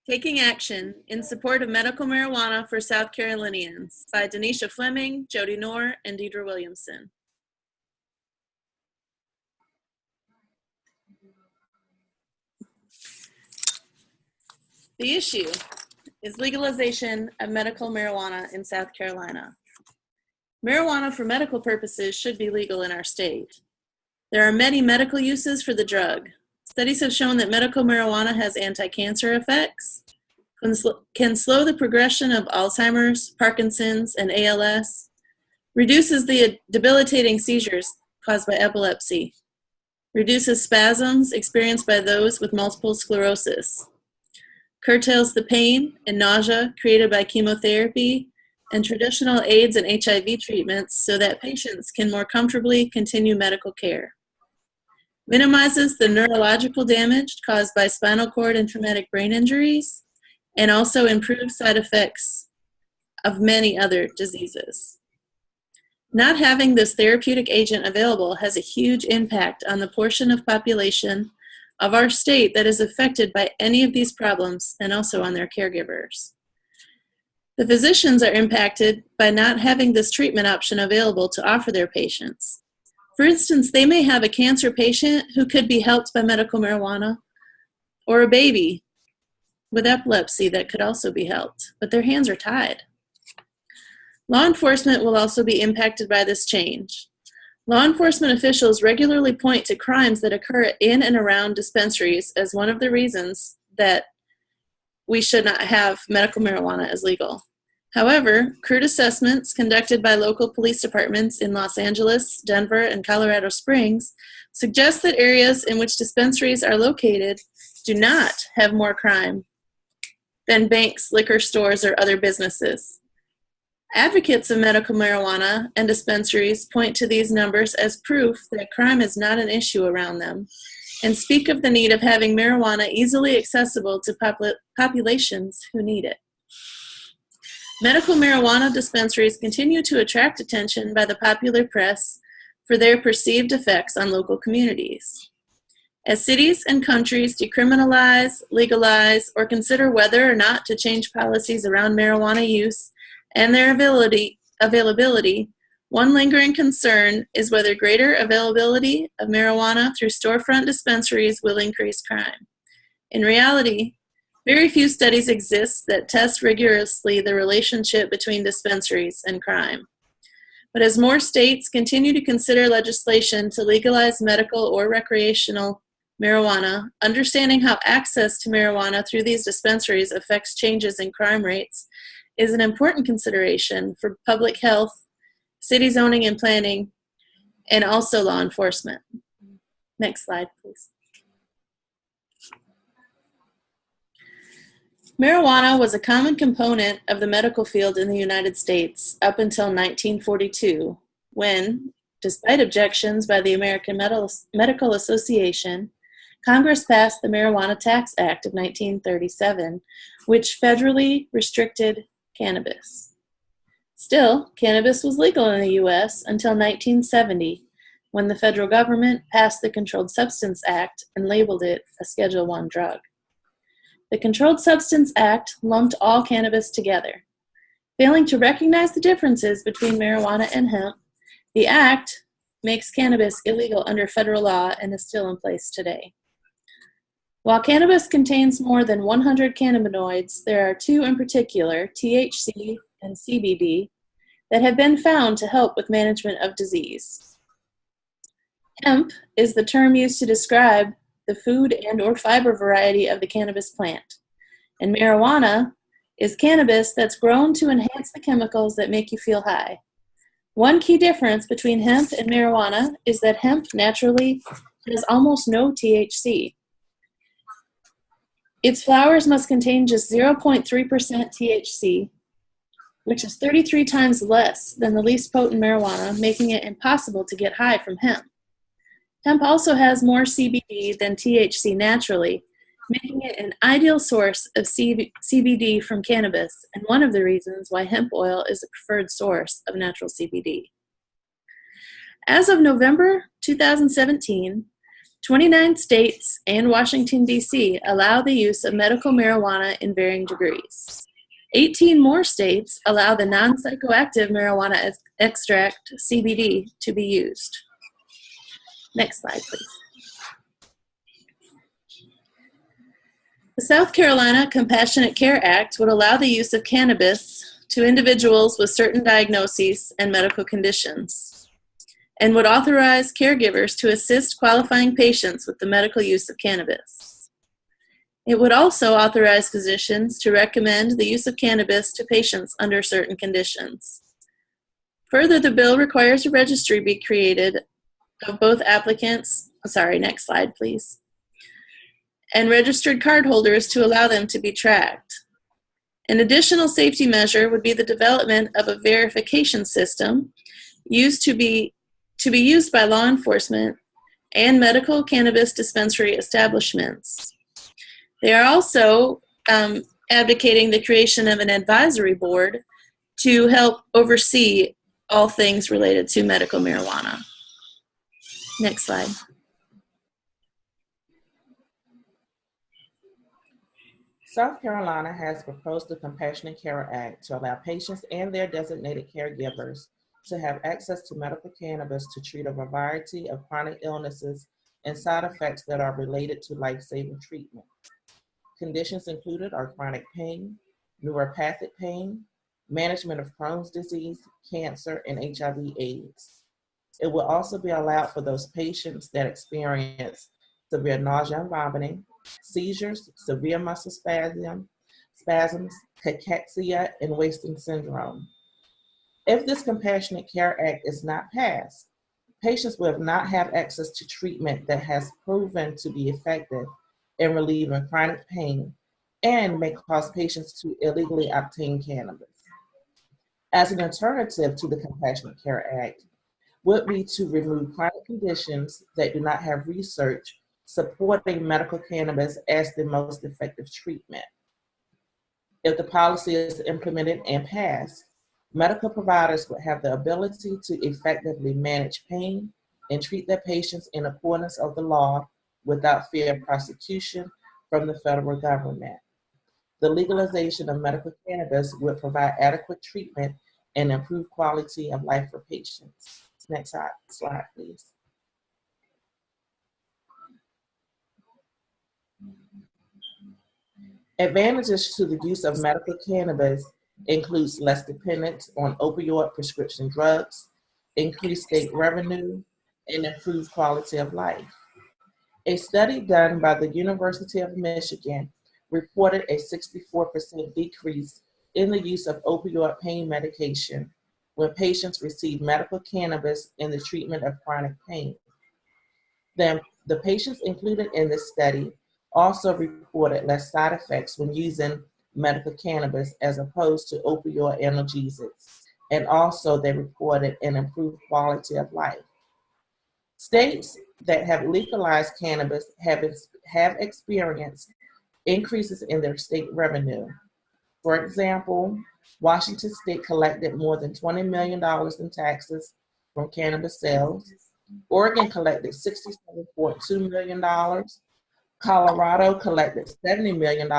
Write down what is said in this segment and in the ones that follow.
Taking Action in Support of Medical Marijuana for South Carolinians by Denisha Fleming, Jody Knorr, and Deidre Williamson. The issue is legalization of medical marijuana in South Carolina. Marijuana for medical purposes should be legal in our state. There are many medical uses for the drug. Studies have shown that medical marijuana has anti-cancer effects, can slow the progression of Alzheimer's, Parkinson's, and ALS, reduces the debilitating seizures caused by epilepsy, reduces spasms experienced by those with multiple sclerosis, curtails the pain and nausea created by chemotherapy and traditional AIDS and HIV treatments so that patients can more comfortably continue medical care, minimizes the neurological damage caused by spinal cord and traumatic brain injuries, and also improves side effects of many other diseases. Not having this therapeutic agent available has a huge impact on the portion of population of our state that is affected by any of these problems and also on their caregivers. The physicians are impacted by not having this treatment option available to offer their patients. For instance, they may have a cancer patient who could be helped by medical marijuana, or a baby with epilepsy that could also be helped, but their hands are tied. Law enforcement will also be impacted by this change. Law enforcement officials regularly point to crimes that occur in and around dispensaries as one of the reasons that we should not have medical marijuana as legal. However, crude assessments conducted by local police departments in Los Angeles, Denver, and Colorado Springs suggest that areas in which dispensaries are located do not have more crime than banks, liquor stores, or other businesses. Advocates of medical marijuana and dispensaries point to these numbers as proof that crime is not an issue around them and speak of the need of having marijuana easily accessible to populations who need it. Medical marijuana dispensaries continue to attract attention by the popular press for their perceived effects on local communities. As cities and countries decriminalize, legalize, or consider whether or not to change policies around marijuana use and their availability, one lingering concern is whether greater availability of marijuana through storefront dispensaries will increase crime. In reality, very few studies exist that test rigorously the relationship between dispensaries and crime. But as more states continue to consider legislation to legalize medical or recreational marijuana, understanding how access to marijuana through these dispensaries affects changes in crime rates is an important consideration for public health, city zoning and planning, and also law enforcement. Next slide, please. Marijuana was a common component of the medical field in the United States up until 1942, when, despite objections by the American Medical Association, Congress passed the Marijuana Tax Act of 1937, which federally restricted cannabis. Still, cannabis was legal in the U.S. until 1970, when the federal government passed the Controlled Substance Act and labeled it a Schedule I drug. The Controlled Substance Act lumped all cannabis together. Failing to recognize the differences between marijuana and hemp, the act makes cannabis illegal under federal law and is still in place today. While cannabis contains more than 100 cannabinoids, there are two in particular, THC and CBD, that have been found to help with management of disease. Hemp is the term used to describe the food and or fiber variety of the cannabis plant. And marijuana is cannabis that's grown to enhance the chemicals that make you feel high. One key difference between hemp and marijuana is that hemp naturally has almost no THC. Its flowers must contain just 0.3% THC, which is 33 times less than the least potent marijuana, making it impossible to get high from hemp. Hemp also has more CBD than THC naturally, making it an ideal source of CBD from cannabis, and one of the reasons why hemp oil is a preferred source of natural CBD. As of November 2017, 29 states and Washington, D.C. allow the use of medical marijuana in varying degrees. 18 more states allow the non-psychoactive marijuana extract, CBD, to be used. Next slide, please. The South Carolina Compassionate Care Act would allow the use of cannabis to individuals with certain diagnoses and medical conditions, and would authorize caregivers to assist qualifying patients with the medical use of cannabis. It would also authorize physicians to recommend the use of cannabis to patients under certain conditions. Further, the bill requires a registry be created of both applicants, next slide, please, and registered cardholders to allow them to be tracked. An additional safety measure would be the development of a verification system to be used by law enforcement and medical cannabis dispensary establishments. They are also advocating the creation of an advisory board to help oversee all things related to medical marijuana. Next slide. South Carolina has proposed the Compassionate Care Act to allow patients and their designated caregivers to have access to medical cannabis to treat a variety of chronic illnesses and side effects that are related to life-saving treatment. Conditions included are chronic pain, neuropathic pain, management of Crohn's disease, cancer, and HIV/AIDS. It will also be allowed for those patients that experience severe nausea and vomiting, seizures, severe muscle spasms, cachexia, and wasting syndrome. If this Compassionate Care Act is not passed, patients will not have access to treatment that has proven to be effective in relieving chronic pain and may cause patients to illegally obtain cannabis. As an alternative to the Compassionate Care Act would be to remove chronic conditions that do not have research supporting medical cannabis as the most effective treatment. If the policy is implemented and passed, medical providers would have the ability to effectively manage pain and treat their patients in accordance with the law without fear of prosecution from the federal government. The legalization of medical cannabis would provide adequate treatment and improve quality of life for patients. Next slide, please. Advantages to the use of medical cannabis includes less dependence on opioid prescription drugs, increased state revenue, and improved quality of life. A study done by the University of Michigan reported a 64% decrease in the use of opioid pain medication when patients received medical cannabis in the treatment of chronic pain. Then the patients included in this study also reported less side effects when using medical cannabis as opposed to opioid analgesics, and also they reported an improved quality of life. States that have legalized cannabis have experienced increases in their state revenue. For example, Washington State collected more than $20 million in taxes from cannabis sales. Oregon collected $67.2 million. Colorado collected $70 million.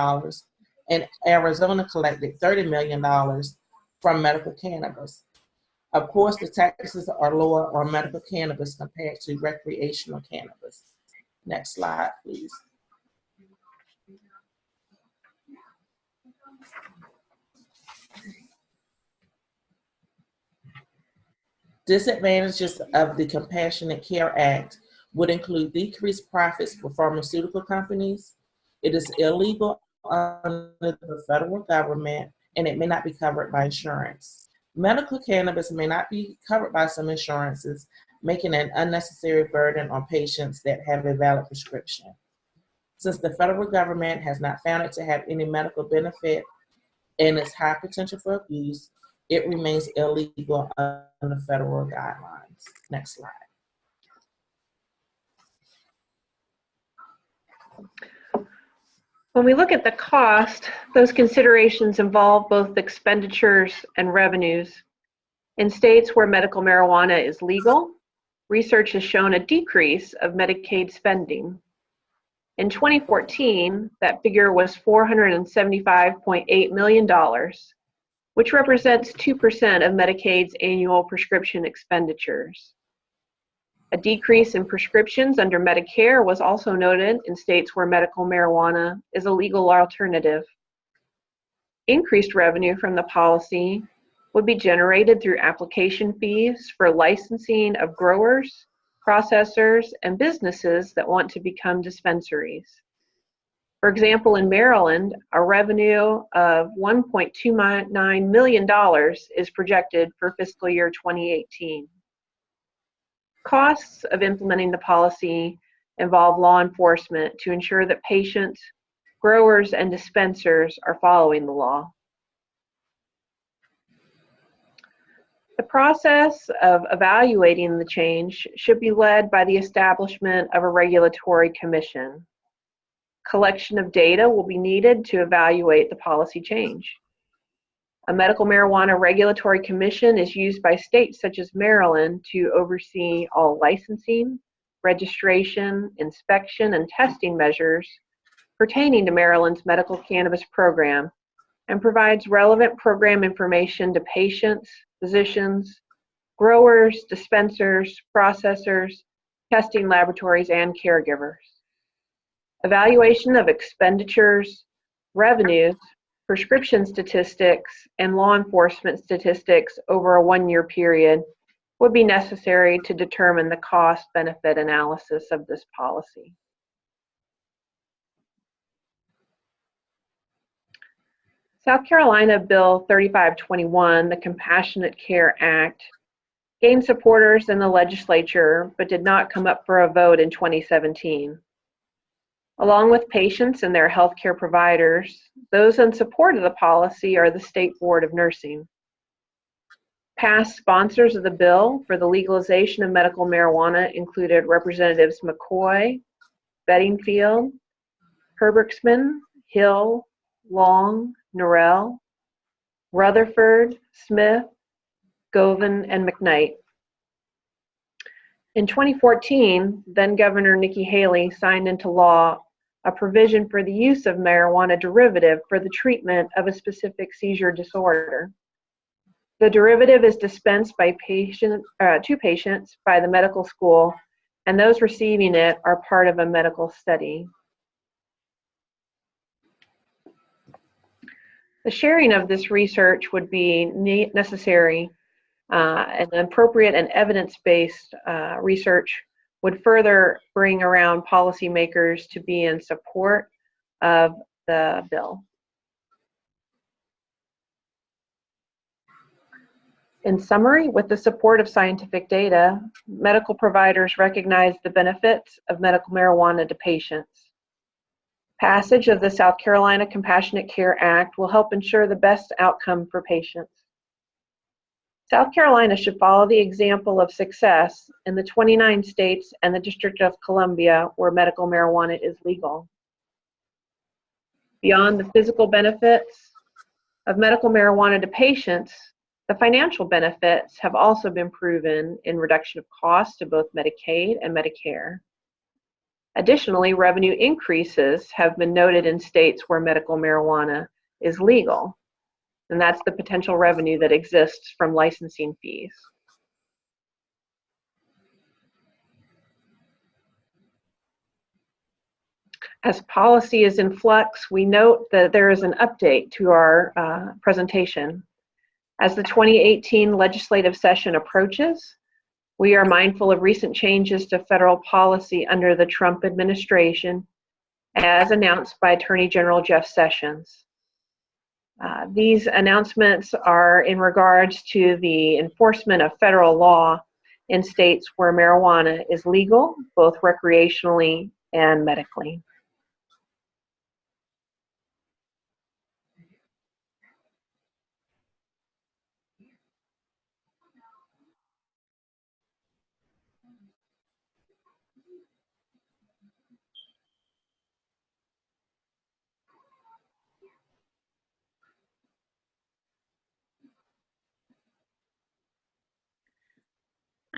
And Arizona collected $30 million from medical cannabis. Of course, the taxes are lower on medical cannabis compared to recreational cannabis. Next slide, please. Disadvantages of the Compassionate Care Act would include decreased profits for pharmaceutical companies. It is illegal under the federal government, and it may not be covered by insurance. Medical cannabis may not be covered by some insurances, making an unnecessary burden on patients that have a valid prescription. Since the federal government has not found it to have any medical benefit and its high potential for abuse, it remains illegal under federal guidelines. Next slide. When we look at the cost, those considerations involve both expenditures and revenues. In states where medical marijuana is legal, research has shown a decrease of Medicaid spending. In 2014, that figure was $475.8 million, which represents 2% of Medicaid's annual prescription expenditures. A decrease in prescriptions under Medicare was also noted in states where medical marijuana is a legal alternative. Increased revenue from the policy would be generated through application fees for licensing of growers, processors, and businesses that want to become dispensaries. For example, in Maryland, a revenue of $1.29 million is projected for fiscal year 2018. Costs of implementing the policy involve law enforcement to ensure that patients, growers, and dispensers are following the law. The process of evaluating the change should be led by the establishment of a regulatory commission. Collection of data will be needed to evaluate the policy change. A medical marijuana regulatory commission is used by states such as Maryland to oversee all licensing, registration, inspection, and testing measures pertaining to Maryland's medical cannabis program and provides relevant program information to patients, physicians, growers, dispensers, processors, testing laboratories, and caregivers. Evaluation of expenditures, revenues, prescription statistics, and law enforcement statistics over a one-year period would be necessary to determine the cost-benefit analysis of this policy. South Carolina Bill 3521, the Compassionate Care Act, gained supporters in the legislature but did not come up for a vote in 2017. Along with patients and their healthcare providers, those in support of the policy are the State Board of Nursing. Past sponsors of the bill for the legalization of medical marijuana included Representatives McCoy, Bedingfield, Herbertsman, Hill, Long, Norrell, Rutherford, Smith, Govan, and McKnight. In 2014, then Governor Nikki Haley signed into law a provision for the use of marijuana derivative for the treatment of a specific seizure disorder. The derivative is dispensed by to patients by the medical school, and those receiving it are part of a medical study. The sharing of this research would be necessary, and appropriate and evidence-based research would further bring around policymakers to be in support of the bill. In summary, with the support of scientific data, medical providers recognize the benefits of medical marijuana to patients. Passage of the South Carolina Compassionate Care Act will help ensure the best outcome for patients. South Carolina should follow the example of success in the 29 states and the District of Columbia where medical marijuana is legal. Beyond the physical benefits of medical marijuana to patients, the financial benefits have also been proven in reduction of costs to both Medicaid and Medicare. Additionally, revenue increases have been noted in states where medical marijuana is legal, and that's the potential revenue that exists from licensing fees. As policy is in flux, we note that there is an update to our presentation. As the 2018 legislative session approaches, we are mindful of recent changes to federal policy under the Trump administration, as announced by Attorney General Jeff Sessions. These announcements are in regards to the enforcement of federal law in states where marijuana is legal, both recreationally and medically.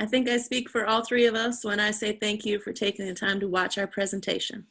I think I speak for all three of us when I say thank you for taking the time to watch our presentation.